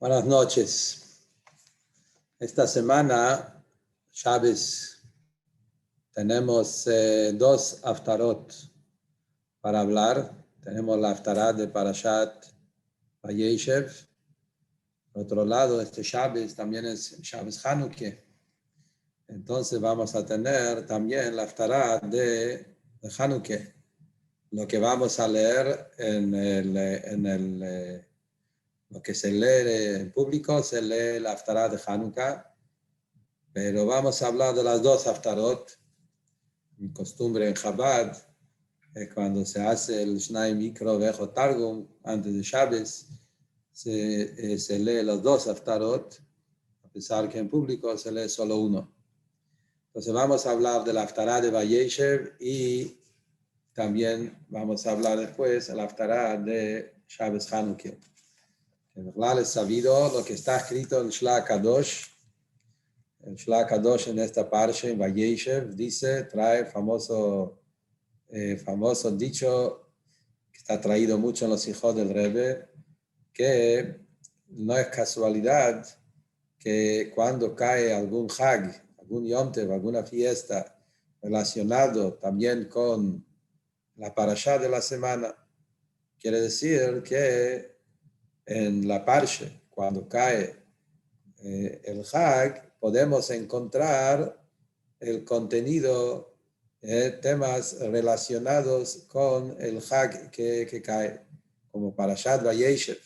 Buenas noches. Esta semana, Shabbos, tenemos dos Haftarot para hablar. Tenemos la Haftarah de Parashat Vayeshev. Por otro lado, este Shabbos también es Shabbos Hanukkah. Entonces vamos a tener también la Haftarah de Hanukkah. Lo que vamos a leer lo que se lee en público, se lee la Haftarah de Hanukkah, pero vamos a hablar de las dos Haftarot. Mi costumbre en Chabad, cuando se hace el Shnai Mikro Vejo Targum, antes de Shabbos, se lee las dos Haftarot, a pesar que en público se lee solo uno. Entonces vamos a hablar de la Haftarah de Vayeshev y también vamos a hablar después de la Haftarah de Shabbos Hanukkah. En realidad es sabido lo que está escrito en Shla Kadosh. El Shla Kadosh en esta parsha, en Vayeshev, trae famoso dicho que está traído mucho en los hijos del Rebbe, que no es casualidad que cuando cae algún Hag, algún Yom Tov, alguna fiesta relacionado también con la parashá de la semana, quiere decir que en la parsha, cuando cae el Hag, podemos encontrar el contenido, temas relacionados con el Hag que cae, como Parashat Vayeshev,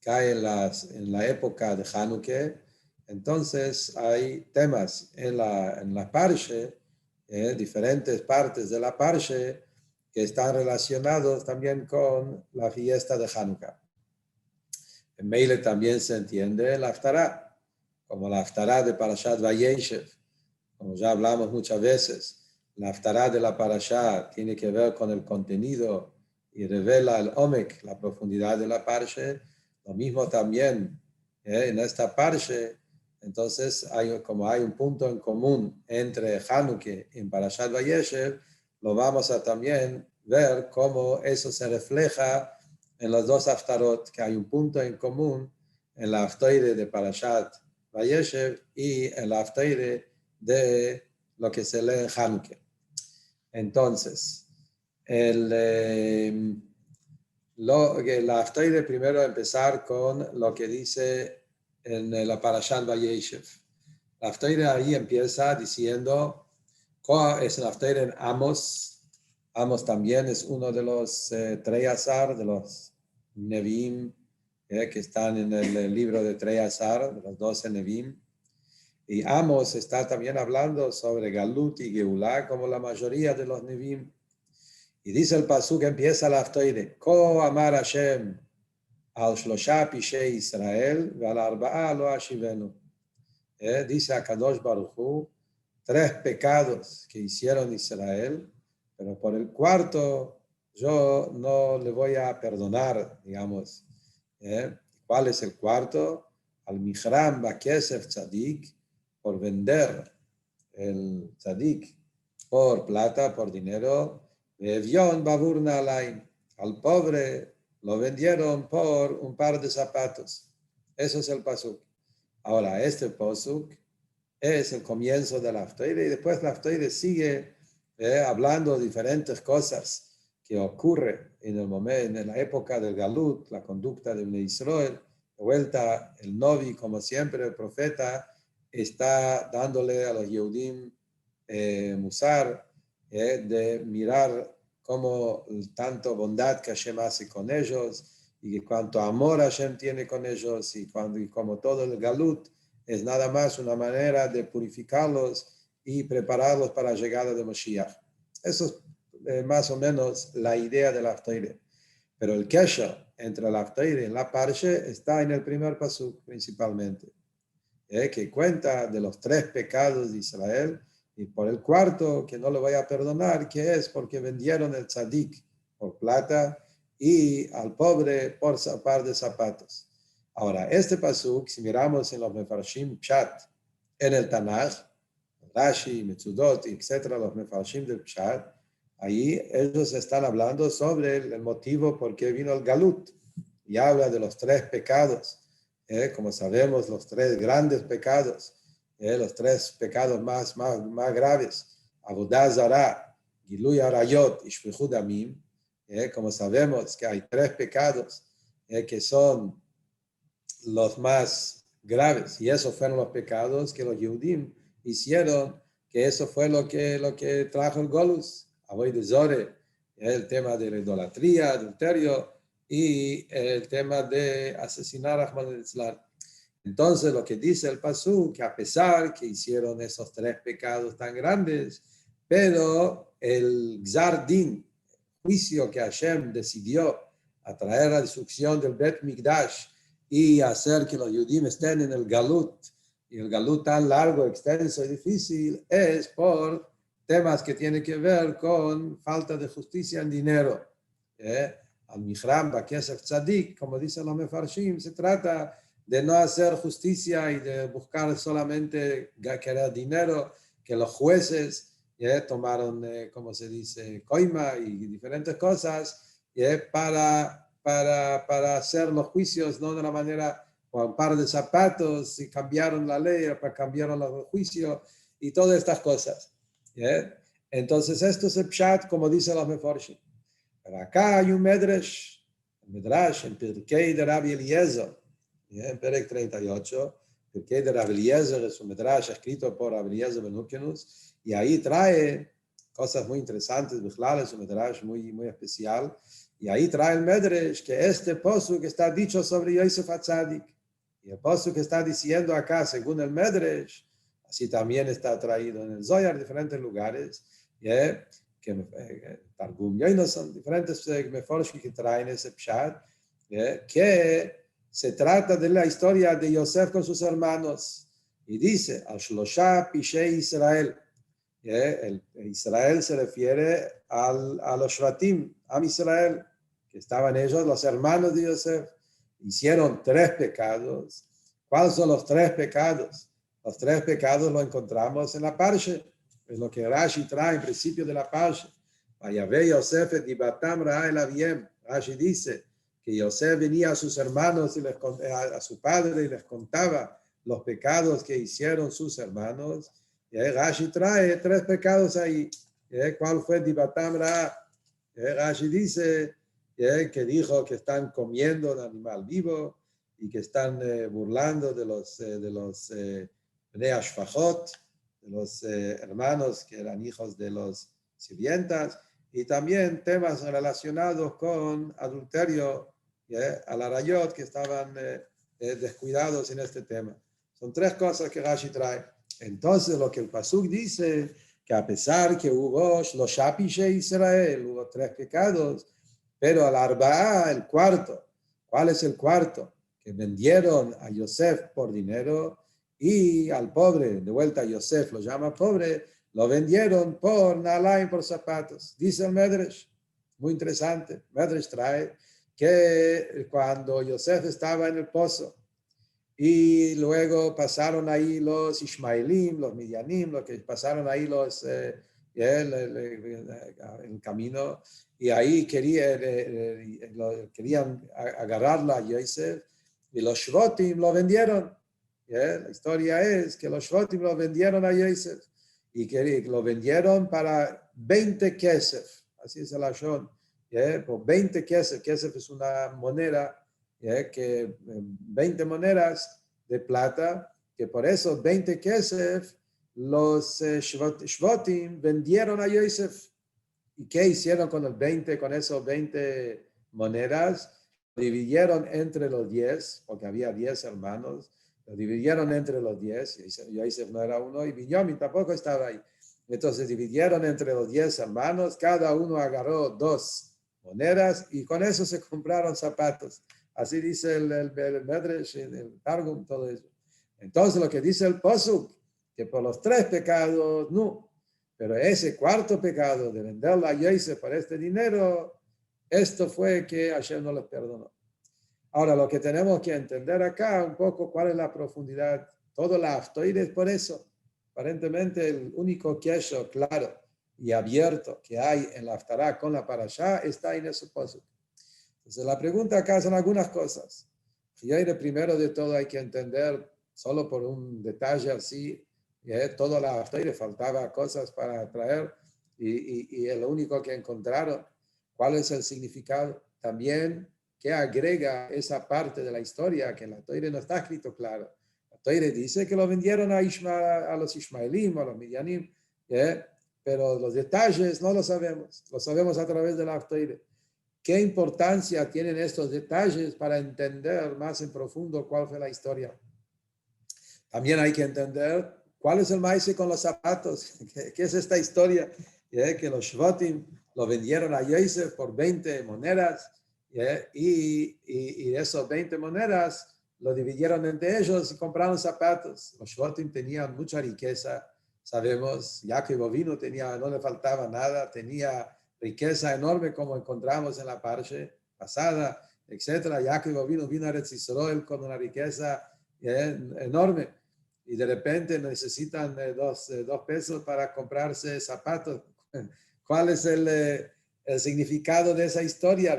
cae en la época de Hanukkah. Entonces hay temas en la parsha, diferentes partes de la parsha, que están relacionados también con la fiesta de Hanukkah. En Meile también se entiende la Haftarah, como la Haftarah de Parashat Vayeshev. Como ya hablamos muchas veces, la Haftarah de la Parashá tiene que ver con el contenido y revela el Omek, la profundidad de la Parsha. Lo mismo también en esta Parsha. Entonces, como hay un punto en común entre Hanukkah y Parashat Vayeshev, lo vamos a también ver cómo eso se refleja en los dos Haftarot, que hay un punto en común en la Haftarah de Parashat Vayeshev y en la Haftarah de lo que se lee en Hanukkah. Entonces, la Haftarah primero empezar con lo que dice en la Parashat Vayeshev. La Haftarah ahí empieza diciendo, es la Haftarah en Amos. Amos también es uno de los Treyazar, de los Nevi'im, que están en el libro de Treyazar, de los 12 Nevi'im. Y Amos está también hablando sobre Galut y Geulah, como la mayoría de los Nevi'im. Y dice el pasuk que empieza la Haftarah, Ko amar Hashem al shlosha pishei Israel ve'al arba'a lo ashivenu. Dice a Kadosh Baruch Hu, 3 pecados que hicieron Israel, pero por el cuarto yo no le voy a perdonar, digamos. ¿Cuál es el cuarto? Al mihram ba'kesef tzadik, por vender el tzadik por plata, por dinero, al pobre lo vendieron por un par de zapatos. Eso es el pasuk. Ahora, este pasuk es el comienzo de la Haftarah y después la Haftarah sigue hablando de diferentes cosas que ocurren en la época del Galut, la conducta de Israel. De vuelta, el Novi, como siempre, el profeta, está dándole a los Yehudim musar, de mirar cómo tanto bondad que Hashem hace con ellos y cuánto amor Hashem tiene con ellos y como todo el Galut es nada más una manera de purificarlos y prepararlos para la llegada de Moshiach. Eso es más o menos la idea de la Haftarah. Pero el kesher entre la Haftarah y la Parsha está en el primer pasuk principalmente, que cuenta de los 3 pecados de Israel y por el cuarto que no le voy a perdonar, que es porque vendieron el tzadik por plata y al pobre por un par de zapatos. Ahora, este pasuk, si miramos en los Mefarshim Pshat, en el Tanaj, Rashi, Metzudot, etc., los Mefarshim del Pshat, ahí ellos están hablando sobre el motivo por qué vino el Galut y habla de los 3 pecados como sabemos, los tres grandes pecados, los tres pecados más graves, Avodah Zarah, Giluy Arayot y Shfichut Damim, como sabemos que hay tres pecados que son los más graves, y esos fueron los pecados que los Yehudim hicieron, que eso fue lo que trajo el Golus, Avodah Zore, el tema de la idolatría, adulterio, y el tema de asesinar a Rahman al-Islam. Entonces lo que dice el Pasú, que a pesar que hicieron esos tres pecados tan grandes, pero el Gzar Din, juicio que Hashem decidió a traer la destrucción del Bet Mikdash y hacer que los Yudim estén en el Galut, y el Galut tan largo, extenso y difícil, es por temas que tienen que ver con falta de justicia en dinero. Al Mihram, Bakesef Tzadik, como dicen los Mefarshim, se trata de no hacer justicia y de buscar solamente querer dinero, que los jueces tomaron, como se dice, coima y diferentes cosas para hacer los juicios, no de una manera, con un par de zapatos, y cambiaron la ley, cambiaron los juicios y todas estas cosas. Entonces esto es el pshat, como dicen los meforshim. Pero acá hay un medrash, en Pirkei de Rabbi Eliezer, en Perek 38, Pirkei de Rabbi Eliezer es un medrash escrito por Rabbi Eliezer ben Hurkenus, y ahí trae cosas muy interesantes, es un medrash muy especial, y ahí trae el medrash que este posuk que está dicho sobre Yosef Hatzadik, y el posuk que está diciendo acá, según el medrash, así también está traído en el Zohar, en diferentes lugares, que Targum Yonos son diferentes meforshim que traen ese pshat, que se trata de la historia de Yosef con sus hermanos, y dice, al Shlosha Pishei Israel. Israel se refiere a los Shvatim, Am Israel, que estaban ellos, los hermanos de Yosef, hicieron tres pecados. ¿Cuáles son los tres pecados? Los tres pecados los encontramos en la Parsha, es lo que Rashi trae en principio de la Parsha. Vayave Yosef et dibatam ra'a el aviem. Rashi dice que Yosef venía a sus hermanos y a su padre y les contaba los pecados que hicieron sus hermanos. Y Rashi trae tres pecados ahí. ¿Cuál fue dibatam ra'a? Rashi dice que dijo que están comiendo un animal vivo y que están burlando de los Bnei Ashfachot, de los hermanos que eran hijos de los sirvientas, y también temas relacionados con adulterio, al arayot, que estaban descuidados en este tema. Son tres cosas que Rashi trae. Entonces lo que el Pasuk dice, que a pesar que hubo Shlosha Pishei Israel, hubo tres pecados, pero al Arba'a, el cuarto. ¿Cuál es el cuarto? Que vendieron a Yosef por dinero, y al pobre, de vuelta a Yosef lo llama pobre, lo vendieron por nalaim, por zapatos. Dice el Medrash, muy interesante, Medrash trae que cuando Yosef estaba en el pozo, y luego pasaron ahí los Ishmaelim, los Midianim, los que pasaron ahí el camino, y ahí querían agarrarla a Yosef, y los Shvotim lo vendieron. La historia es que los Shvotim lo vendieron a Yosef, y que lo vendieron para 20 kesef, así es el Lashon, por 20 kesef. Kesef es una moneda, que 20 monedas de plata, que por eso 20 kesef los Shvotim vendieron a Yosef. ¿Y qué hicieron con esos 20 monedas? Dividieron entre los 10, porque había 10 hermanos, lo dividieron entre los 10, Yosef no era uno, y Binyamin tampoco estaba ahí. Entonces dividieron entre los 10 hermanos, cada uno agarró 2 monedas, y con eso se compraron zapatos. Así dice el Medrash, el Targum, todo eso. Entonces lo que dice el Pasuk, que por los 3 pecados, no. Pero ese cuarto pecado de venderla a Yosef por este dinero, esto fue que Hashem no les perdonó. Ahora, lo que tenemos que entender acá un poco cuál es la profundidad. Todo la aftoide es por eso. Aparentemente el único queso claro y abierto que hay en la Haftará con la Parashá está en ese posuk. Entonces la pregunta acá son algunas cosas. Y ahí de primero de todo hay que entender, solo por un detalle así, toda la historia faltaba cosas para traer y es lo único que encontraron. ¿Cuál es el significado? También, ¿qué agrega esa parte de la historia que en la Torah no está escrito claro? La Torah dice que lo vendieron a los Ismaelim, a los Midianim, pero los detalles no lo sabemos a través de la Torah. ¿Qué importancia tienen estos detalles para entender más en profundo cuál fue la historia? También hay que entender cuál es el maíz con los zapatos. ¿Qué es esta historia? Que los Shvatim lo vendieron a Yosef por 20 monedas y de esos 20 monedas lo dividieron entre ellos y compraron zapatos. Los Shvatim tenían mucha riqueza, sabemos. Jacob vino, no le faltaba nada, tenía riqueza enorme como encontramos en la parche pasada, etc. Jacob vino a Eretz Yisrael con una riqueza enorme y de repente necesitan dos pesos para comprarse zapatos. ¿Cuál es el significado de esa historia?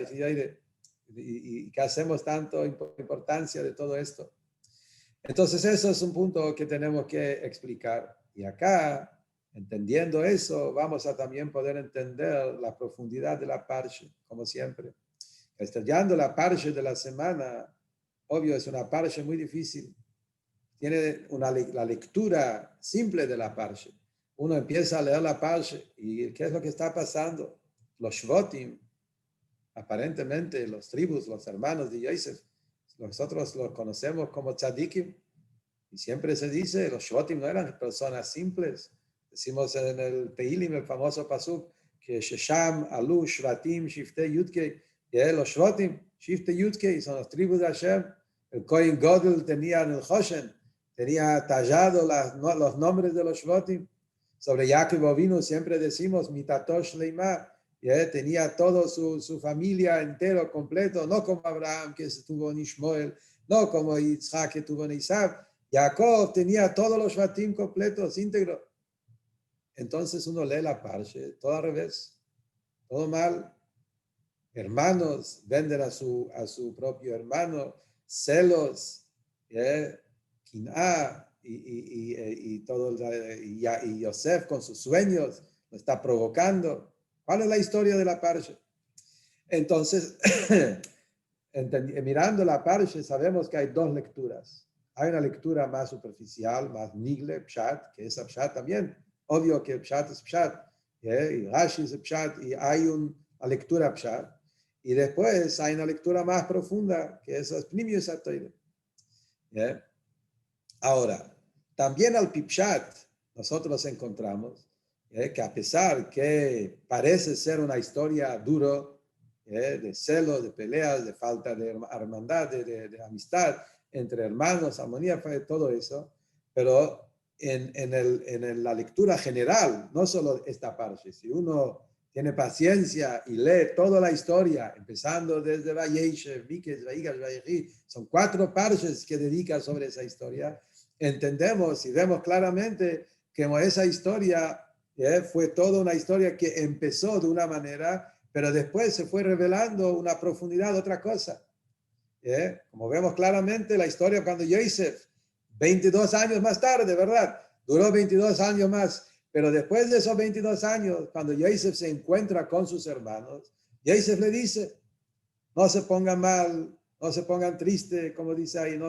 ¿Y qué hacemos tanto importancia de todo esto? Entonces eso es un punto que tenemos que explicar. Y acá, entendiendo eso, vamos a también poder entender la profundidad de la parche, como siempre. Estudiando la parche de la semana, obvio, es una parche muy difícil. Tiene la lectura simple de la parche. Uno empieza a leer la parche y ¿qué es lo que está pasando? Los Shvotim, aparentemente los tribus, los hermanos de Yosef, nosotros los conocemos como tzadikim, y siempre se dice, los Shvotim no eran personas simples. Decimos en el Teilim, el famoso pasuk, que Shesham, Alu, Shvatim, Shifte, Yudke, los Shvotim, Shifte, Yudke, son las tribus de Hashem. El Kohen Godel tenía en el Hoshen, tenía tallado los nombres de los Shvotim. Sobre Jacob vino siempre decimos, Mitatosh Leima, tenía toda su familia entero, completo, no como Abraham que estuvo en Ishmael, no como Isaac que tuvo en Isaac. Jacob tenía todos los Shvatim completos, íntegros. Entonces uno lee la parche, todo al revés, todo mal. Hermanos venden a su propio hermano, celos, quiná, y todo, y Yosef con sus sueños lo está provocando. ¿Cuál es la historia de la parche? Entonces, mirando la parche, sabemos que hay dos lecturas. Hay una lectura más superficial, más nigle, pshat, que es pshat también. Obvio que pshat es pshat, y Rashi es pshat, y hay una lectura pshat. Y después hay una lectura más profunda, que es Pnimiyus Satoire. Ahora, también al Pipshat nosotros encontramos que a pesar que parece ser una historia duro, de celos, de peleas, de falta de hermandad, de amistad entre hermanos, armonía, todo eso, pero en la lectura general, no solo esta parte, si uno tiene paciencia y lee toda la historia, empezando desde Vayeshev, Miketz, Vaigash, Vayechi, son 4 parches que dedica sobre esa historia, entendemos y vemos claramente que esa historia fue toda una historia que empezó de una manera, pero después se fue revelando una profundidad, otra cosa. Como vemos claramente la historia cuando Yosef, 22 años más tarde, ¿verdad? Duró 22 años más, pero después de esos 22 años, cuando Yosef se encuentra con sus hermanos, Yosef le dice, no se pongan mal, no se pongan tristes, como dice ahí,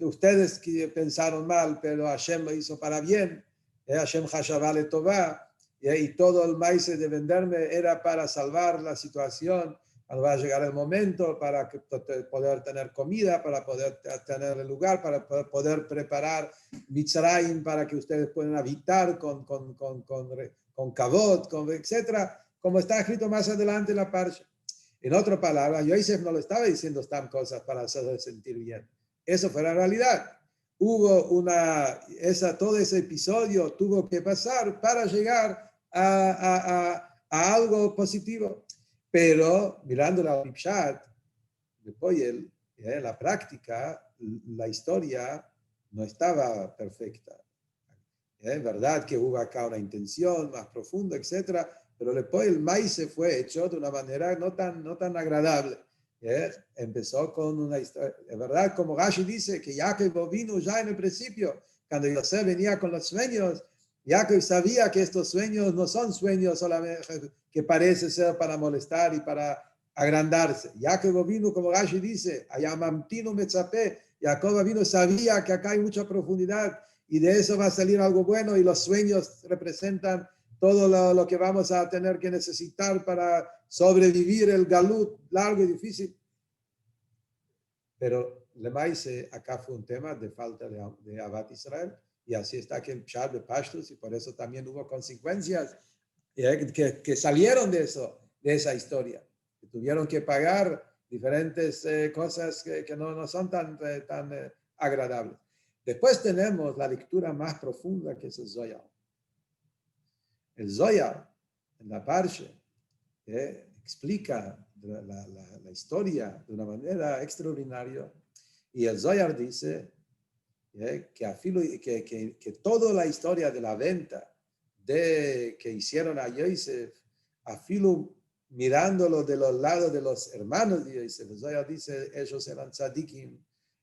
ustedes que pensaron mal, pero Hashem lo hizo para bien, Hashem Hashavale Tová, y todo el maíz de venderme era para salvar la situación, cuando va a llegar el momento para poder tener comida, para poder tener el lugar, para poder preparar Mitzrayim para que ustedes puedan habitar con kavod, etc., como está escrito más adelante en la parsha. En otras palabras, Yosef no le estaba diciendo estas cosas para hacerse sentir bien. Eso fue la realidad. Hubo todo ese episodio tuvo que pasar para llegar a algo positivo. Pero mirando la Pipshat, después en la práctica, la historia no estaba perfecta. Es verdad que hubo acá una intención más profunda, etcétera, pero después el maíz se fue hecho de una manera no tan agradable. Empezó con una historia, de verdad, como Rashi dice, que Jacob vino ya en el principio, cuando Yosef venía con los sueños, Jacob sabía que estos sueños no son sueños solamente que parece ser para molestar y para agrandarse. Jacob vino, como Rashi dice, Ayamamtino Metzapé, Jacob vino, sabía que acá hay mucha profundidad y de eso va a salir algo bueno, y los sueños representan todo lo que vamos a tener que necesitar para sobrevivir el galut largo y difícil. Pero Lemaise acá fue un tema de falta de Avat Israel, y así está que el Pshat de Pashtus, y por eso también hubo consecuencias que salieron de eso, de esa historia, que tuvieron que pagar diferentes cosas que no son tan agradables. Después tenemos la lectura más profunda, que es el Zohar. El Zohar, en la Parsha, explica la historia de una manera extraordinaria. Y el Zohar dice que toda la historia de la venta que hicieron a Yosef, afilo mirándolo de los lados de los hermanos de Yosef, el Zohar dice, ellos eran tzadikim,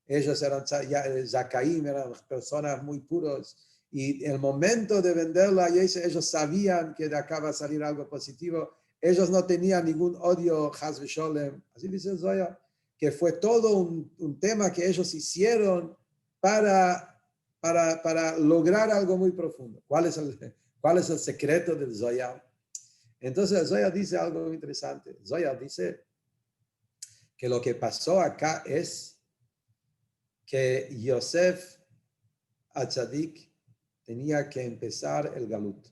ellos eran zakaim, eran personas muy puros, y el momento de venderlo a Yosef, ellos sabían que de acá va a salir algo positivo. Ellos no tenían ningún odio, Chas v'Sholem, así dice el Zohar, que fue todo un tema que ellos hicieron para lograr algo muy profundo. ¿Cuál es el secreto del Zohar? Entonces el Zohar dice algo muy interesante. El Zohar dice que lo que pasó acá es que Yosef Atzadik tenía que empezar el galut.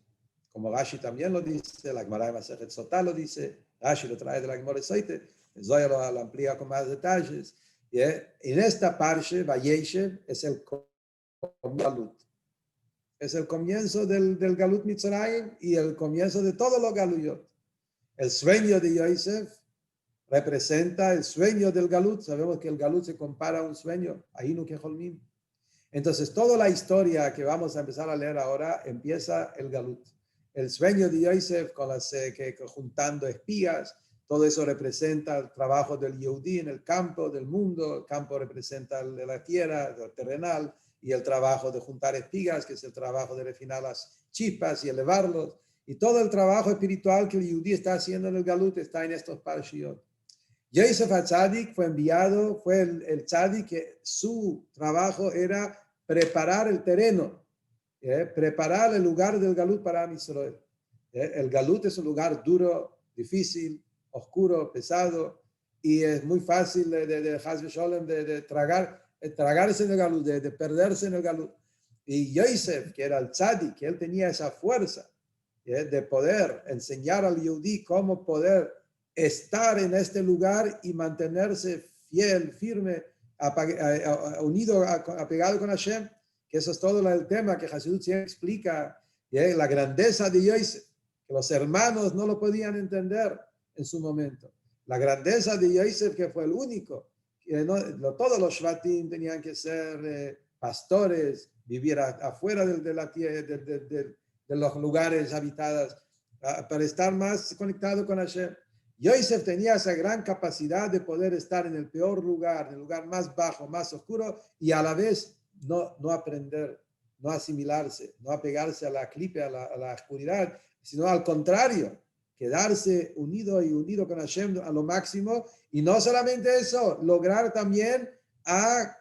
Como Rashi también lo dice, la Gemara de Masechet Sotá lo dice, Rashi lo trae de la Gemara Soite, el Zohar lo amplía con más detalles. En esta parte, Vayeshev es el galut. Es el comienzo del galut Mitzrayim y el comienzo de todos los galuyot. El sueño de Yosef representa el sueño del galut. Sabemos que el galut se compara a un sueño, Ahinu Keholmim. Entonces, toda la historia que vamos a empezar a leer ahora empieza el galut. El sueño de Yosef juntando espías, todo eso representa el trabajo del Yehudí en el campo del mundo. El campo representa el de la tierra, el terrenal, y el trabajo de juntar espigas, que es el trabajo de refinar las chispas y elevarlos. Y todo el trabajo espiritual que el Yehudí está haciendo en el galut está en estos parshiot. Yosef HaTzadik fue enviado, fue el tzadik que su trabajo era preparar el terreno, preparar el lugar del galut para Am Yisrael. El galut es un lugar duro, difícil, oscuro, pesado, y es muy fácil de tragarse en el galut, de perderse en el galut. Y Yosef, que era el tzadik, que él tenía esa fuerza de poder enseñar al Yehudí cómo poder estar en este lugar y mantenerse fiel, firme, unido, apegado con Hashem, que eso es todo el tema que Hasidut siempre explica, la grandeza de Yosef, que los hermanos no lo podían entender en su momento. La grandeza de Yosef, que fue el único, que todos los Shvatim tenían que ser pastores, vivir afuera de los lugares habitados, para estar más conectado con Hashem. Yosef tenía esa gran capacidad de poder estar en el peor lugar, en el lugar más bajo, más oscuro, y a la vez no aprender, no asimilarse, no apegarse a la clipe, a la oscuridad, sino al contrario, quedarse unido con Hashem a lo máximo, y no solamente eso, lograr también a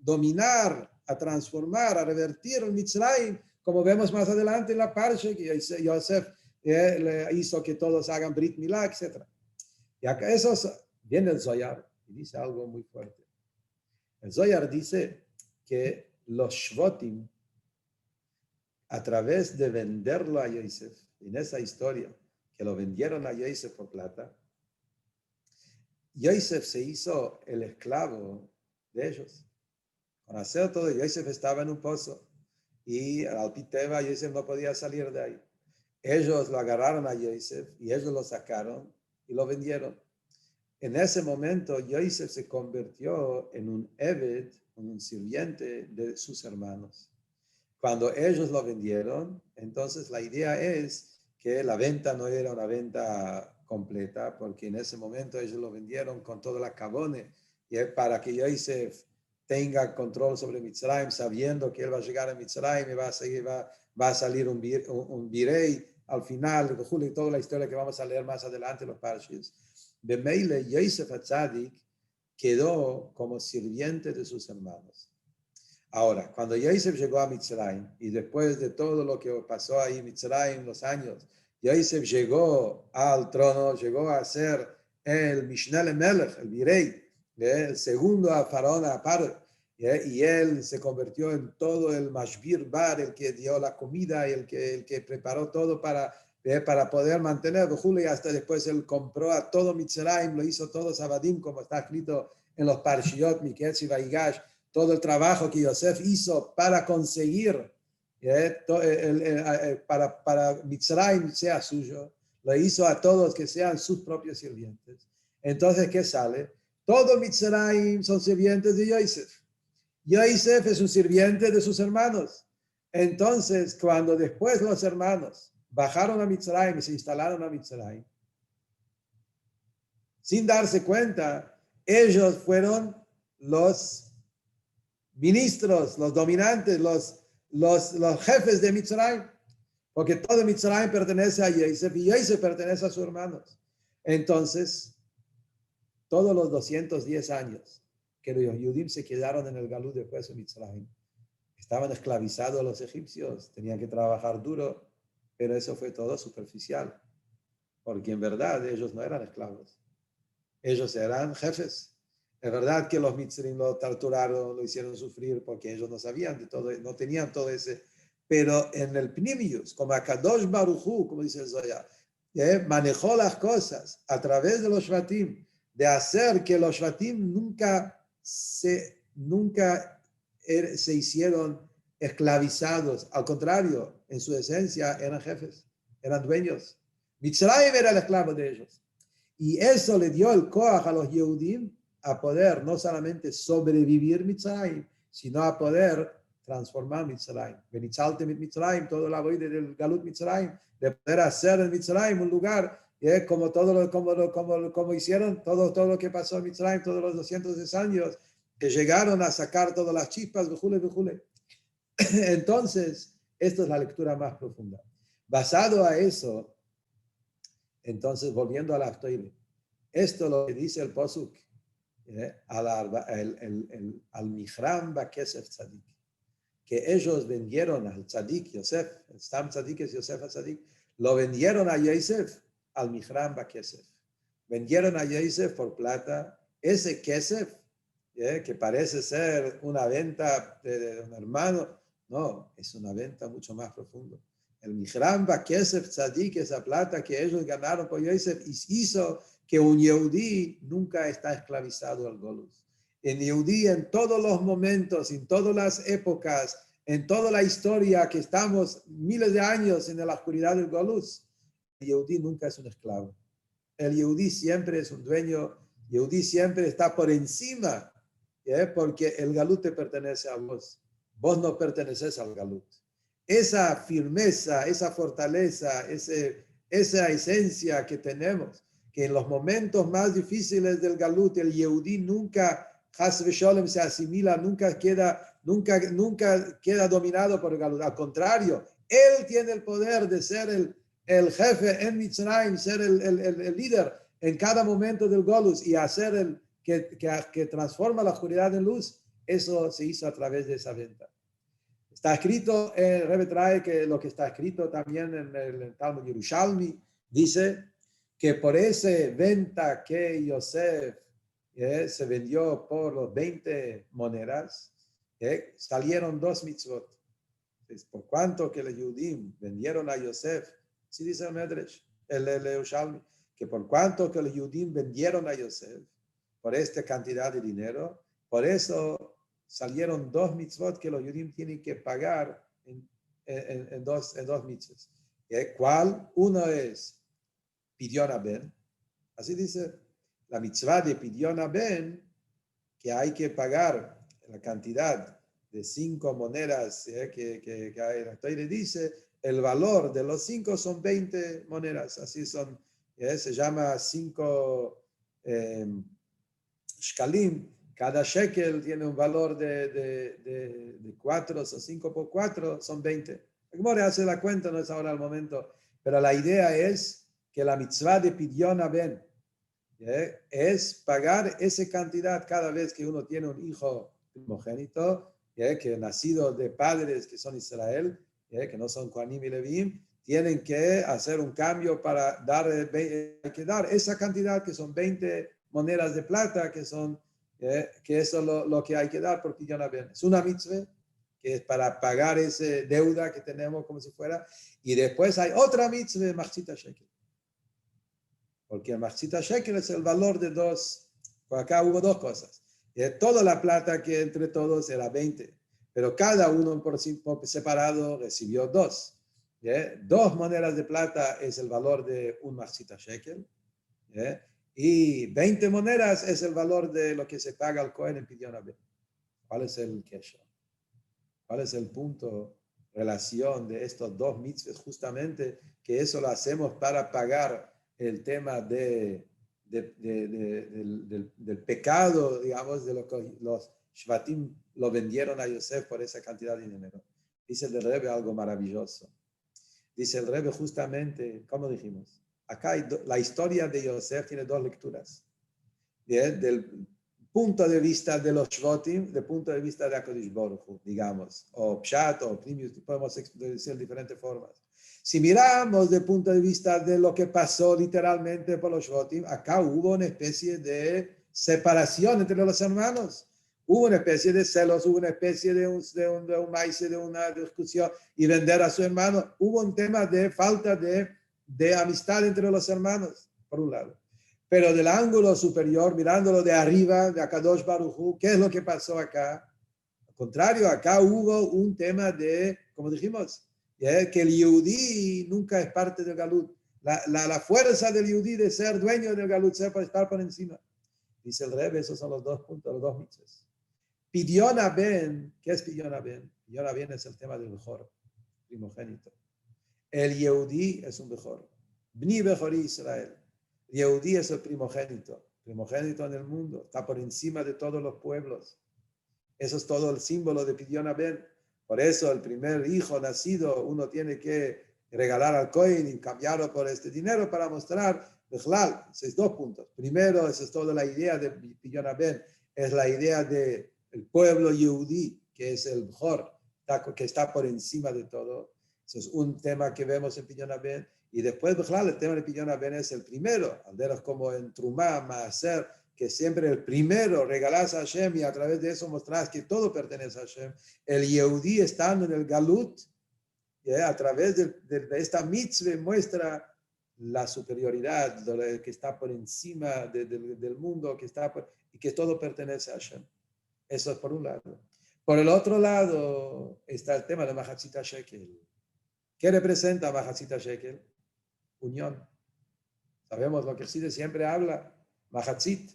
dominar, a transformar, a revertir el Mitzrayim, como vemos más adelante en la Parsha, que Yosef le hizo que todos hagan Brit Milá, etc. Y acá viene el Zohar y dice algo muy fuerte. El Zohar dice que los Shvotim, a través de venderlo a Yosef, en esa historia, que lo vendieron a Yosef por plata, Yosef se hizo el esclavo de ellos. Con hacer todo, Yosef estaba en un pozo y al Piteva Yosef no podía salir de ahí. Ellos lo agarraron a Yosef y ellos lo sacaron y lo vendieron. En ese momento, Yosef se convirtió en un Eved, un sirviente de sus hermanos. Cuando ellos lo vendieron, entonces la idea es que la venta no era una venta completa, porque en ese momento ellos lo vendieron con toda la cabone, y es para que Yosef tenga control sobre Mitzrayim, sabiendo que él va a llegar a Mitzrayim y va a salir un virey al final, y toda la historia que vamos a leer más adelante en los parshas. De Meile, Yosef Atzadik quedó como sirviente de sus hermanos. Ahora, cuando Yosef llegó a Mitzrayim, y después de todo lo que pasó ahí en Mitzrayim, los años, Yosef llegó al trono, llegó a ser el Mishneh Lemelech, el virey, el segundo a Faraón a Paro, y él se convirtió en todo el Mashbir Bar, el que dio la comida y el que preparó todo para poder mantener, y hasta después él compró a todo Mitzrayim, lo hizo todo Sabadim, como está escrito en los Parshiyot, Miketz y Vaigash, todo el trabajo que Yosef hizo para conseguir para Mitzrayim sea suyo, lo hizo a todos que sean sus propios sirvientes. Entonces, ¿qué sale? Todo Mitzrayim son sirvientes de Yosef. Yosef es un sirviente de sus hermanos. Entonces, cuando después los hermanos bajaron a Mitzrayim y se instalaron a Mitzrayim, sin darse cuenta, ellos fueron los ministros, los dominantes, los jefes de Mitzrayim, porque todo Mitzrayim pertenece a Yosef y Yosef pertenece a sus hermanos. Entonces, todos los 210 años que los Yudim se quedaron en el Galut después de Mitzrayim, estaban esclavizados los egipcios, tenían que trabajar duro, pero eso fue todo superficial, porque en verdad ellos no eran esclavos, ellos eran jefes. Es verdad que los Mitzrim lo torturaron, lo hicieron sufrir porque ellos no sabían de todo, no tenían todo ese. Pero en el Pnimius, como Akadosh Baruj Hu, como dice el Zohar, manejó las cosas a través de los Shvatim, de hacer que los Shvatim nunca se hicieron esclavizados. Al contrario, en su esencia eran jefes, eran dueños. Mitzrayim era el esclavo de ellos. Y eso le dio el koach a los Yehudim a poder no solamente sobrevivir Mitzrayim, sino a poder transformar Mitzrayim. Benichalte mit Mitzrayim, todo el aboide del Galut Mitzrayim, de poder hacer en Mitzrayim un lugar, como como hicieron todo lo que pasó en Mitzrayim, todos los 200 años, que llegaron a sacar todas las chispas, bejule. Entonces, esta es la lectura más profunda. Basado a eso, entonces, volviendo a la Aftoile, esto es lo que dice el Posuk, al Mihram Bakesef Tzadik, que ellos vendieron al Tzadik, Yosef, el Stam Tzadik es Yosef al Tzadik, lo vendieron a Yosef al Mihram Bakesef. Vendieron a Yosef por plata. Ese Kesef, que parece ser una venta de un hermano, no, es una venta mucho más profunda. El Mihram Bakesef Tzadik, esa plata que ellos ganaron por Yosef, hizo que un Yehudí nunca está esclavizado al Golus. En Yehudí, en todos los momentos, en todas las épocas, en toda la historia que estamos miles de años en la oscuridad del Golus, el Yehudí nunca es un esclavo. El Yehudí siempre es un dueño, Yehudí siempre está por encima, porque el Galut te pertenece a vos. Vos no perteneces al Galut. Esa firmeza, esa fortaleza, esa esencia que tenemos, que en los momentos más difíciles del Galut, el Yehudí nunca, Chas v'Sholem, se asimila, nunca queda dominado por el Galut. Al contrario, él tiene el poder de ser el jefe en Mitzrayim, ser el líder en cada momento del Golus y hacer que transforma la oscuridad en luz. Eso se hizo a través de esa venta. Está escrito, el Rebbe trae que lo que está escrito también en el Talmud Yerushalmi, dice que por esa venta que Yosef se vendió por los 20 monedas, salieron 2 mitzvot. Entonces, por cuanto que los Yudim vendieron a Yosef, sí dice el Medrash, el Yerushalmi, que por cuanto que los Yudim vendieron a Yosef por esta cantidad de dinero, por eso salieron 2 mitzvot que los Yudim tienen que pagar en dos mitzvot. ¿Cuál? Uno es Pidyon Ben, así dice la mitzvah de Pidyon Ben, que hay que pagar la cantidad de 5 monedas que hay en la Torah, dice, el valor de los 5 son 20 monedas, así son Se llama 5 shkalim. Cada shekel tiene un valor de 4 o 5 por 4, son 20. La Gemara hace la cuenta, no es ahora el momento, pero la idea es que la mitzvah de Pidyon Ben es pagar esa cantidad cada vez que uno tiene un hijo primogénito, que nacido de padres que son Israel, que no son Kohanim y Levim, tienen que hacer un cambio para dar, hay que dar esa cantidad que son 20 monedas de plata, que eso es lo que hay que dar por Pidyon Ben. Es una mitzvah que es para pagar esa deuda que tenemos como si fuera, y después hay otra mitzvah, Machzita Shekel. Porque el Machzita Shekel es el valor de dos. Acá hubo dos cosas. Toda la plata que entre todos era 20, pero cada uno por separado recibió 2. 2 monedas de plata es el valor de un Machzita Shekel. Y 20 monedas es el valor de lo que se paga al Cohen en Pidyon Ben. ¿Cuál es el kesher? ¿Cuál es el punto, relación de estos dos mitzvahs? Justamente que eso lo hacemos para pagar el tema del pecado, digamos, de lo que los Shvatim lo vendieron a Yosef por esa cantidad de dinero. Dice el Rebbe algo maravilloso. Dice el Rebbe justamente, ¿cómo dijimos? Acá la historia de Yosef tiene 2 lecturas. Del punto de vista de los Shvatim, del punto de vista de HaKadosh Baruch Hu, digamos, o Pshat, o Primius, podemos decir de diferentes formas. Si miramos desde el punto de vista de lo que pasó literalmente por los Shvatim, acá hubo una especie de separación entre los hermanos. Hubo una especie de celos, hubo una especie de un maíz, de una discusión y vender a su hermano. Hubo un tema de falta de amistad entre los hermanos, por un lado. Pero del ángulo superior, mirándolo de arriba, de Akadosh Baruj Hu, ¿qué es lo que pasó acá? Al contrario, acá hubo un tema de, como dijimos, que el Yehudí nunca es parte del Galut. La fuerza del Yehudí de ser dueño del Galut, estar por encima. Dice el Rebbe, esos son los 2 puntos, los 2 mitzvahs. Pidyon Ben, ¿qué es Pidyon Ben? Pidyon Ben es el tema del Bechor, primogénito. El Yehudí es un Bechor. Bni Bechori Israel. Yehudí es el primogénito en el mundo, está por encima de todos los pueblos. Eso es todo el símbolo de Pidyon Ben. Por eso el primer hijo nacido uno tiene que regalar al Cohen y cambiarlo por este dinero para mostrar, Bechlal, esos 2 puntos. Primero, esa es toda la idea de Pidyon Ben, es la idea del pueblo Yehudí, que es el Bechor, que está por encima de todo. Eso es un tema que vemos en Pidyon Ben. Y después, el tema de Pidyon Ben es el primero, al menos como en Trumá, Maaser, que siempre el primero regalás a Hashem y a través de eso mostrás que todo pertenece a Hashem. El Yehudí estando en el Galut, a través de esta mitzvah muestra la superioridad que está por encima del mundo, y que todo pertenece a Hashem. Eso es por un lado. Por el otro lado está el tema de Mahatzita Shekel. ¿Qué representa Mahatzita Shekel? Unión. Sabemos lo que Sidde siempre habla, Mahatzit.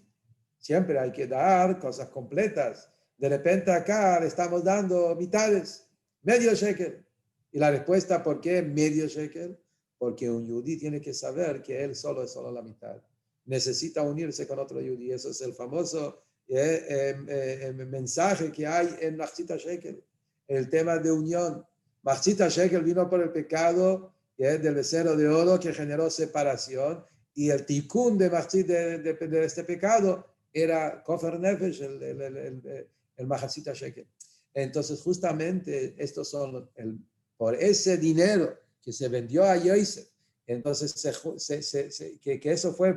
Siempre hay que dar cosas completas. De repente acá le estamos dando mitades, medio shekel. Y la respuesta, ¿por qué medio shekel? Porque un yudí tiene que saber que él solo es solo la mitad. Necesita unirse con otro yudí. Eso es el famoso mensaje que hay en Machzita Shekel. El tema de unión. Machzita Shekel vino por el pecado del becerro de oro que generó separación. Y el tikkun de este pecado era Kofer Nefesh, el Mahatzita Shekel. Entonces, justamente, estos son, por ese dinero que se vendió a Yosef, entonces que eso fue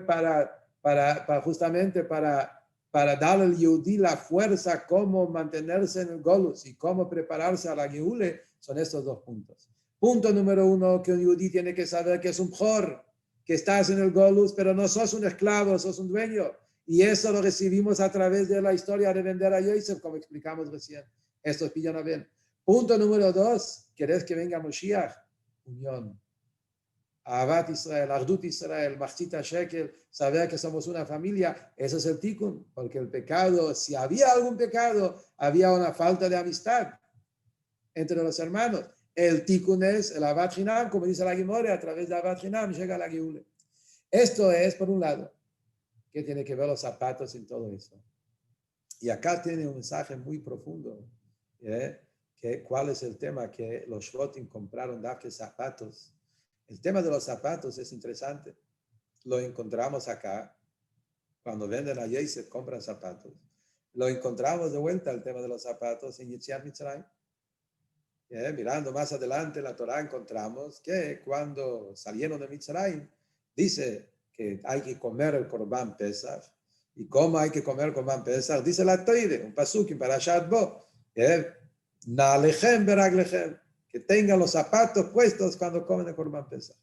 justamente para darle al Yehudí la fuerza, cómo mantenerse en el Golus y cómo prepararse a la Geule, son estos 2 puntos. Punto número 1, que un Yehudí tiene que saber que es un Bchor, que estás en el Golus, pero no sos un esclavo, sos un dueño. Y eso lo recibimos a través de la historia de vender a Yosef, como explicamos recién. Esto es Pidyon Ben. Punto número 2, ¿querés que venga Moshiach? Unión. Ahavat Israel, Ardut Israel, Machzita Shekel, saber que somos una familia, eso es el tikkun, porque el pecado, si había algún pecado, había una falta de amistad entre los hermanos. El tikkun es el Ahavat Hinam, como dice la Gemara, a través de Ahavat Hinam llega la Geule. Esto es, por un lado, que tiene que ver los zapatos en todo eso. Y acá tiene un mensaje muy profundo, que cuál es el tema que los Shvotim compraron de zapatos. El tema de los zapatos es interesante. Lo encontramos acá, cuando venden a Yosef, compran zapatos. Lo encontramos de vuelta, el tema de los zapatos, en Yetziat Mitzrayim. Mirando más adelante en la Torah encontramos que cuando salieron de Mitzrayim, dice que hay que comer el Korban Pesach. ¿Y cómo hay que comer el Korban Pesach? Dice la Teire, un pasuk en Parashat Bo. Na'alechem beraglechem. Que tengan los zapatos puestos cuando comen el Korban Pesach.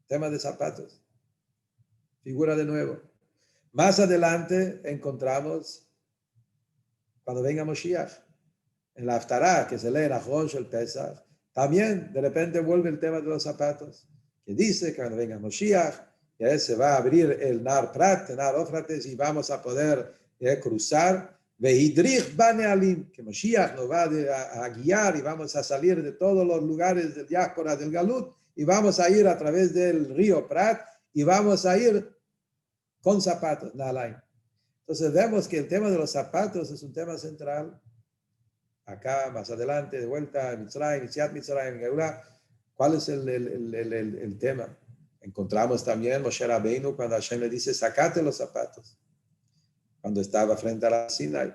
Tema de zapatos. Figura de nuevo. Más adelante encontramos cuando venga Moshiach. En la Haftarah, que se lee en Achron Shel Pesach, también de repente vuelve el tema de los zapatos, que dice que cuando venga Moshiach, se va a abrir el Nar Prat, el Nar Ófrates, y vamos a poder cruzar, Vehidrich Bane Alim, que Moshiach nos va a guiar y vamos a salir de todos los lugares del diáspora del Galut, y vamos a ir a través del río Prat, y vamos a ir con zapatos, Nalaim. Entonces vemos que el tema de los zapatos es un tema central. Acá, más adelante, de vuelta, Mitzrayim, Yetziat Mitzrayim, Geulá. ¿Cuál es el tema? Encontramos también Moshe Rabbeinu cuando Hashem le dice, sacate los zapatos. Cuando estaba frente a la Sinai.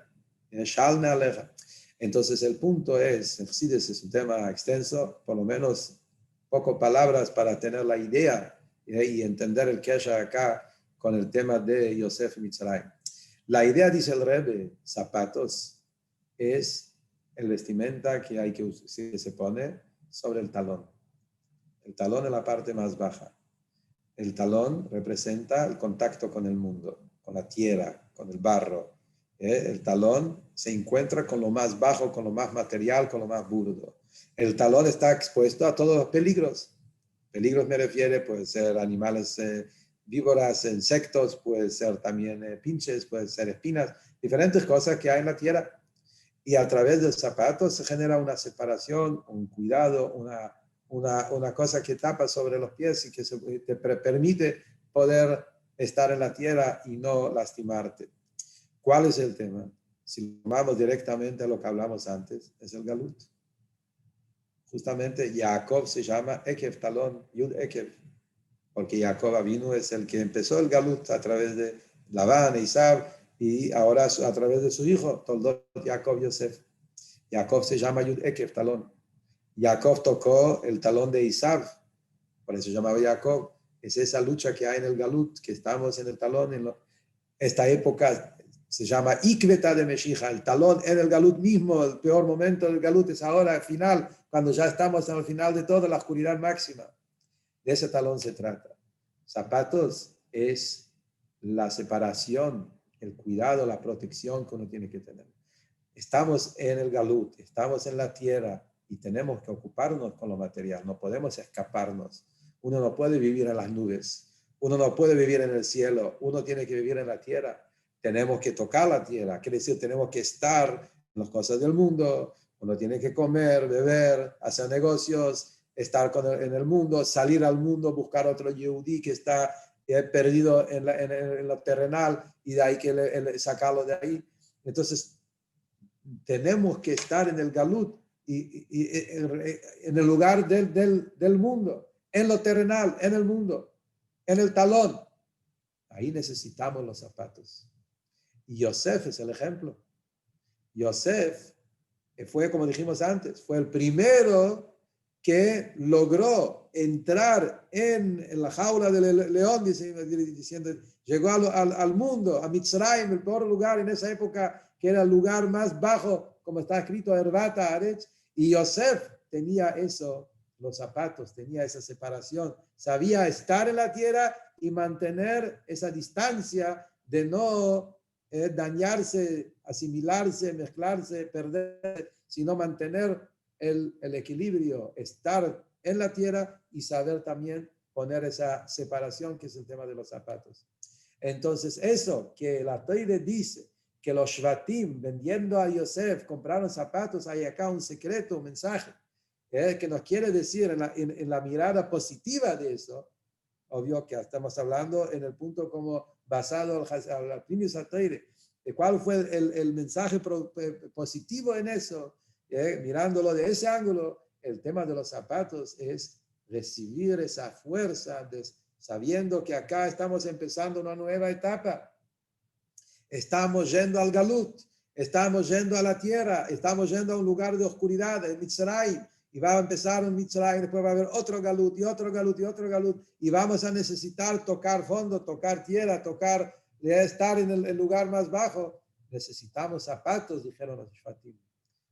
Shalne aleja. Entonces el punto es, en Chassidus es un tema extenso, por lo menos pocas palabras para tener la idea y entender el Kesher acá con el tema de Yosef y Mitzrayim. La idea, dice el Rebbe, zapatos, es el vestimenta que hay que se pone sobre el talón. El talón es la parte más baja. El talón representa el contacto con el mundo, con la tierra, con el barro. El talón se encuentra con lo más bajo, con lo más material, con lo más burdo. El talón está expuesto a todos los peligros. Peligros me refiere, puede ser animales víboras, insectos, puede ser también pinches, puede ser espinas, diferentes cosas que hay en la tierra. Y a través del zapato se genera una separación, un cuidado, una cosa que tapa sobre los pies y que te permite poder estar en la tierra y no lastimarte. ¿Cuál es el tema? Si vamos directamente a lo que hablamos antes, es el galut. Justamente Jacob se llama Ekev Talón, Yud Ekev, porque Jacob Avinu es el que empezó el galut a través de Labán e Isab, y ahora a través de su hijo, Toldot Jacob Yosef. Jacob se llama Yud Ekev, talón. Jacob tocó el talón de Isab, por eso se llamaba Jacob. Es esa lucha que hay en el galut, que estamos en el talón. Esta época se llama Ikveta de Meshija, el talón en el galut mismo. El peor momento del galut es ahora, al final, cuando ya estamos al final de todo, la oscuridad máxima. De ese talón se trata. Zapatos es la separación, el cuidado, la protección que uno tiene que tener. Estamos en el galut, estamos en la tierra y tenemos que ocuparnos con lo material. No podemos escaparnos. Uno no puede vivir en las nubes. Uno no puede vivir en el cielo. Uno tiene que vivir en la tierra. Tenemos que tocar la tierra. Quiere decir, tenemos que estar en las cosas del mundo. Uno tiene que comer, beber, hacer negocios, estar en el mundo, salir al mundo, buscar otro Yehudí que está perdido en lo terrenal y de ahí que sacarlo de ahí. Entonces, tenemos que estar en el galut y en el lugar del mundo, en lo terrenal, en el mundo, en el talón. Ahí necesitamos los zapatos. Y Yosef es el ejemplo. Yosef fue, como dijimos antes, fue el primero que logró entrar en la jaula del león, diciendo, llegó al mundo, a Mitzrayim, el peor lugar en esa época, que era el lugar más bajo, como está escrito, Herbata Aretz, y Yosef tenía eso, los zapatos, tenía esa separación, sabía estar en la tierra y mantener esa distancia de no dañarse, asimilarse, mezclarse, perder, sino mantener el equilibrio, estar en la tierra y saber también poner esa separación, que es el tema de los zapatos. Entonces, eso que la Teire dice, que los Shvatim, vendiendo a Yosef, compraron zapatos, hay acá un secreto, un mensaje, que nos quiere decir en la mirada positiva de eso, obvio que estamos hablando en el punto como basado al Primius Ateire. ¿Cuál fue el mensaje positivo en eso? Mirándolo de ese ángulo, el tema de los zapatos es recibir esa fuerza, sabiendo que acá estamos empezando una nueva etapa. Estamos yendo al Galut, estamos yendo a la tierra, estamos yendo a un lugar de oscuridad, en Mitzrayim, y va a empezar un Mitzrayim, después va a haber otro Galut, y otro Galut, y otro Galut, y vamos a necesitar tocar fondo, tocar tierra, estar en el lugar más bajo. Necesitamos zapatos, dijeron los Shvatim.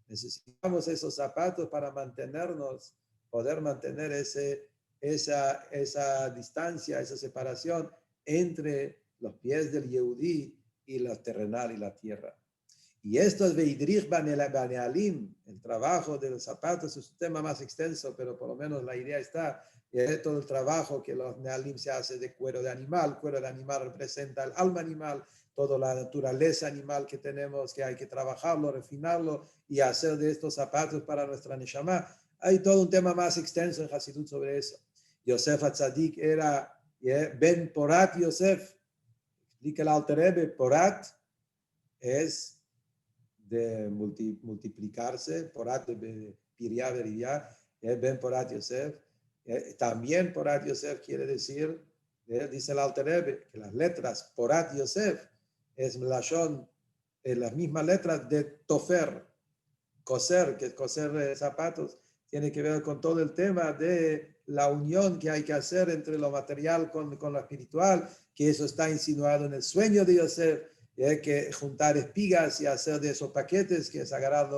Necesitamos esos zapatos para mantenernos, poder mantener esa distancia, esa separación entre los pies del Yehudí y lo terrenal y la tierra. Y esto es Veidrich Banealim, el trabajo de los zapatos es un tema más extenso, pero por lo menos la idea está, todo el trabajo que los Nealim se hace de cuero de animal representa el alma animal, toda la naturaleza animal que tenemos, que hay que trabajarlo, refinarlo y hacer de estos zapatos para nuestra Neshama. Hay todo un tema más extenso en Hasidut sobre eso. Yosef Atzadik era Ben Porat Yosef. Explica el Alter Rebbe, Porat es de multiplicarse, Porat de Piriá, Beriyá, Ben Porat Yosef. También Porat Yosef quiere decir, dice el Alter Rebbe, que las letras Porat Yosef es Lashon, las mismas letras de Tofer, coser, que es coser zapatos, tiene que ver con todo el tema de la unión que hay que hacer entre lo material con lo espiritual, que eso está insinuado en el sueño de Yosef, que juntar espigas y hacer de esos paquetes, que es agarrar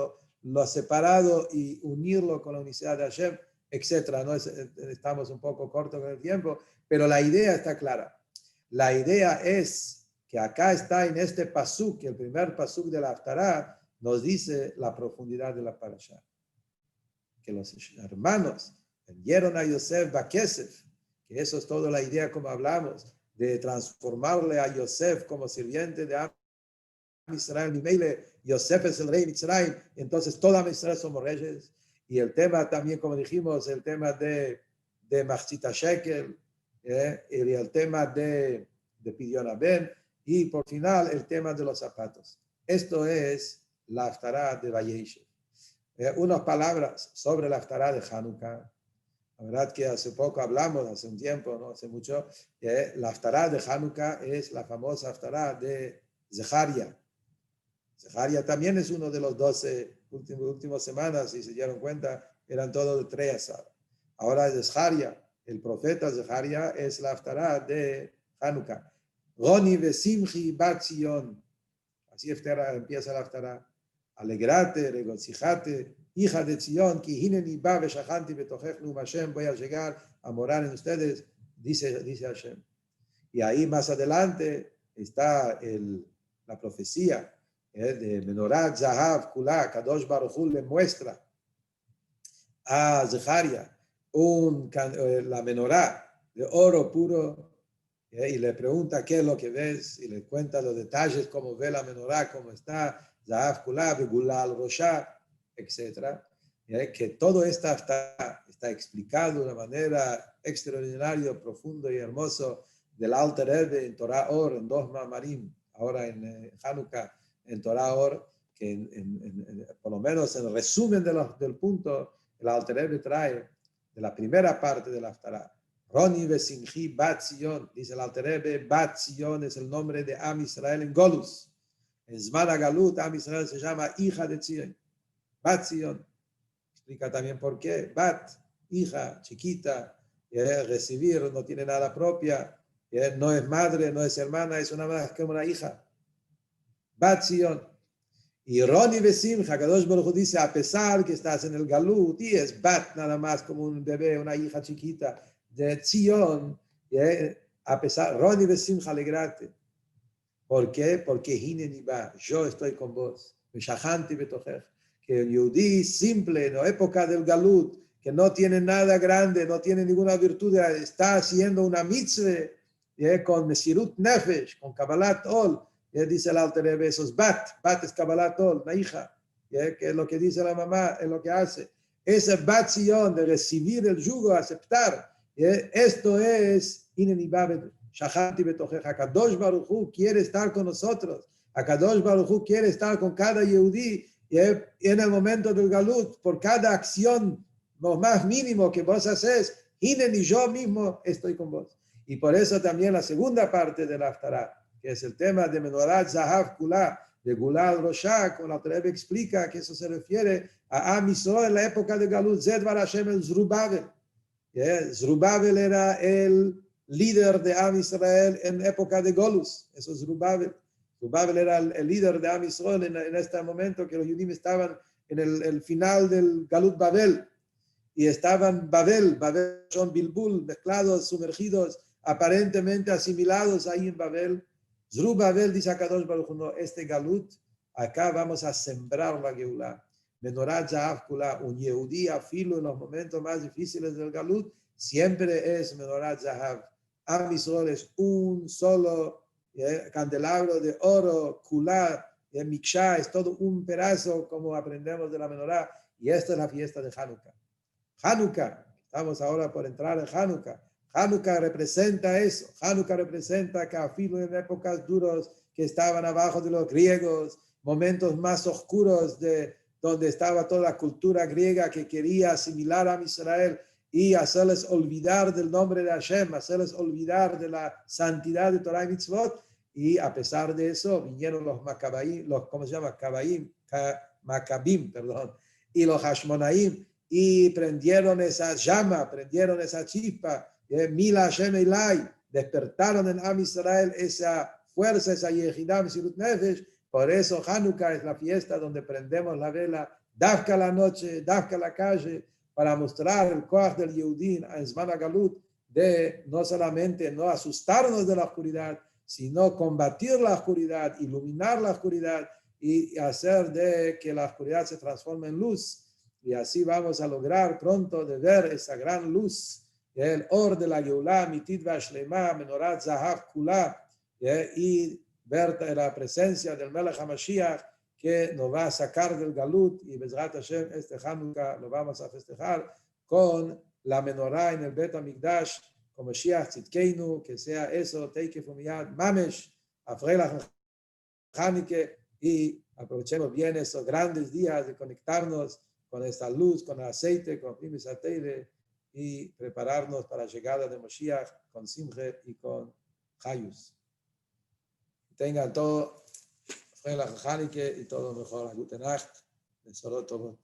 lo separado y unirlo con la unicidad de Hashem, etc. ¿No? Estamos un poco cortos con el tiempo, pero la idea está clara. La idea es que acá está en este pasuk, el primer pasuk de la Haftarah, nos dice la profundidad de la parashá. Que los hermanos vendieron a Yosef Bakesef, que eso es toda la idea como hablamos, de transformarle a Yosef como sirviente de Israel. Mimeile, Yosef es el rey de Mitzrayim, entonces toda Israel somos reyes. Y el tema también, como dijimos, el tema de Machzita Shekel, y el tema de Pidyon Aben, y por final el tema de los zapatos. Esto es la Haftarah de Vayeshev. Unas palabras sobre la Haftarah de Hanukkah. La verdad que hace poco hablamos, hace un tiempo, no hace mucho, la Haftarah de Hanukkah es la famosa Haftarah de Zecharia. Zecharia también es uno de los 12 últimas semanas, si se dieron cuenta, eran todos de Treyasar. Ahora Zecharia, el profeta Zecharia, es la Haftarah de Hanukkah. Roni vesimchi bat Zion. Así empieza la Haftarah. Alegrate, regocijate, hija de Zion, que hineni ba veshachanti betochech num Hashem, voy a llegar a morar en ustedes, dice Hashem. Y ahí más adelante está la profecía de Menorat Zahav Kula, Kadosh Baruch Hu le muestra a Zecharia la menorá de oro puro, y le pregunta qué es lo que ves, y le cuenta los detalles, cómo ve la menorá, cómo está, Zahav Kula, Begulal Roshá, etc. Que todo esto está explicado de una manera extraordinaria, profundo y hermoso del Alter Rebbe en Torah Or, en dos Mamarim, ahora en Hanukkah, en Torah Or, que por lo menos en el resumen del punto, el Alter Rebbe trae de la primera parte de la Haftarah. Roni vesimchi bat Zion, dice el Alter Rebbe, bat Zion es el nombre de Am Israel en Golus. En Zman HaGalut, Am Israel se llama hija de Zion. Bat Zion. Explica también por qué. Bat, hija, chiquita, recibir, no tiene nada propia, no es madre, no es hermana, es más que una hija. Bat Zion. Y Roni Besimcha, Kadosh Baruch Hu dice, a pesar que estás en el Galut, y es Bat nada más como un bebé, una hija chiquita de Zion, a pesar, Roni Besimcha, alegrate. ¿Por qué? Porque Hineni ba, yo estoy con vos. Meshachanti betochech. Que el Yehudí simple, en la época del Galut, que no tiene nada grande, no tiene ninguna virtud, está haciendo una mitzvah con Mesirut Nefesh, con Kabbalat Ol. Dice el Alter Rebbe, esos bat es Kabbalat Ol, una hija, que es lo que dice la mamá, es lo que hace. Ese bat Zion de recibir el yugo, aceptar, Esto es Hineni Babel, Shachanti Betojeja. Akadosh Baruj Hu quiere estar con nosotros. Akadosh Baruj Hu quiere estar con cada Yehudí en el momento del Galut, por cada acción, lo más mínimo que vos haces, Hineni, yo mismo estoy con vos. Y por eso también la segunda parte del Haftarah, que es el tema de Menorat Zahav Kula, de Gulal Roshak, con la Rebbe explica que eso se refiere a Am Yisrael en la época de Galut, Zed Bar Hashem el Zerubabel. Zerubabel era el líder de Am Yisrael en época de Golus, eso es Zerubabel. Zerubabel era el líder de Am Yisrael en este momento que los judíos estaban en el final del Galut Babel, y estaban Babel son Bilbul, mezclados, sumergidos, aparentemente asimilados ahí en Babel. Zerubabel dice a Kadosh Baruj Hu, no, este Galut, acá vamos a sembrar la Geulah. Menorat Zahav Kula, un Yehudí afilo en los momentos más difíciles del Galut, siempre es Menorat Zahav. Am Yisrael es un solo candelabro de oro, Kula, Miksha, es todo un pedazo, como aprendemos de la Menorá, y esta es la fiesta de Hanukkah. Hanukkah, estamos ahora por entrar en Hanukkah. Hanukkah representa eso. Hanukkah representa que afilo en épocas duras que estaban abajo de los griegos, momentos más oscuros de donde estaba toda la cultura griega que quería asimilar a Israel y hacerles olvidar del nombre de Hashem, hacerles olvidar de la santidad de Torah y Mitzvot. Y a pesar de eso, vinieron los Macabaim, ¿cómo se llama? Macabim, perdón, y los Hashmonaim, y prendieron esa llama, prendieron esa chispa, Mila Hashem Elai, despertaron en Am Israel esa fuerza, esa Yehidah Mesirut Nefesh. Por eso Hanukkah es la fiesta donde prendemos la vela, Dafka la noche, Dafka la calle, para mostrar el Koach del Yehudín en Zman HaGalut, de no solamente no asustarnos de la oscuridad, sino combatir la oscuridad, iluminar la oscuridad y hacer de que la oscuridad se transforme en luz. Y así vamos a lograr pronto de ver esa gran luz, el Or de la Geulah, Mitit Vashlema, Menorat Zahav Kula, y ver la presencia del Melech HaMashiach que nos va a sacar del Galut, y Bezrat Hashem este Hanukkah lo vamos a festejar con la menorá en el Bet HaMikdash, como Mashiach Tzidkeinu, que sea eso, Teikef Umiyad Mamesh, Afrelach Hanukkah, y aprovechemos bien esos grandes días de conectarnos con esta luz, con el aceite, con Primis Ateire, y prepararnos para la llegada de Mashiach con Simche y con Hayus. Tengan todo, Hanukkah y todo mejor. Gute Nacht, Besorot Tovot.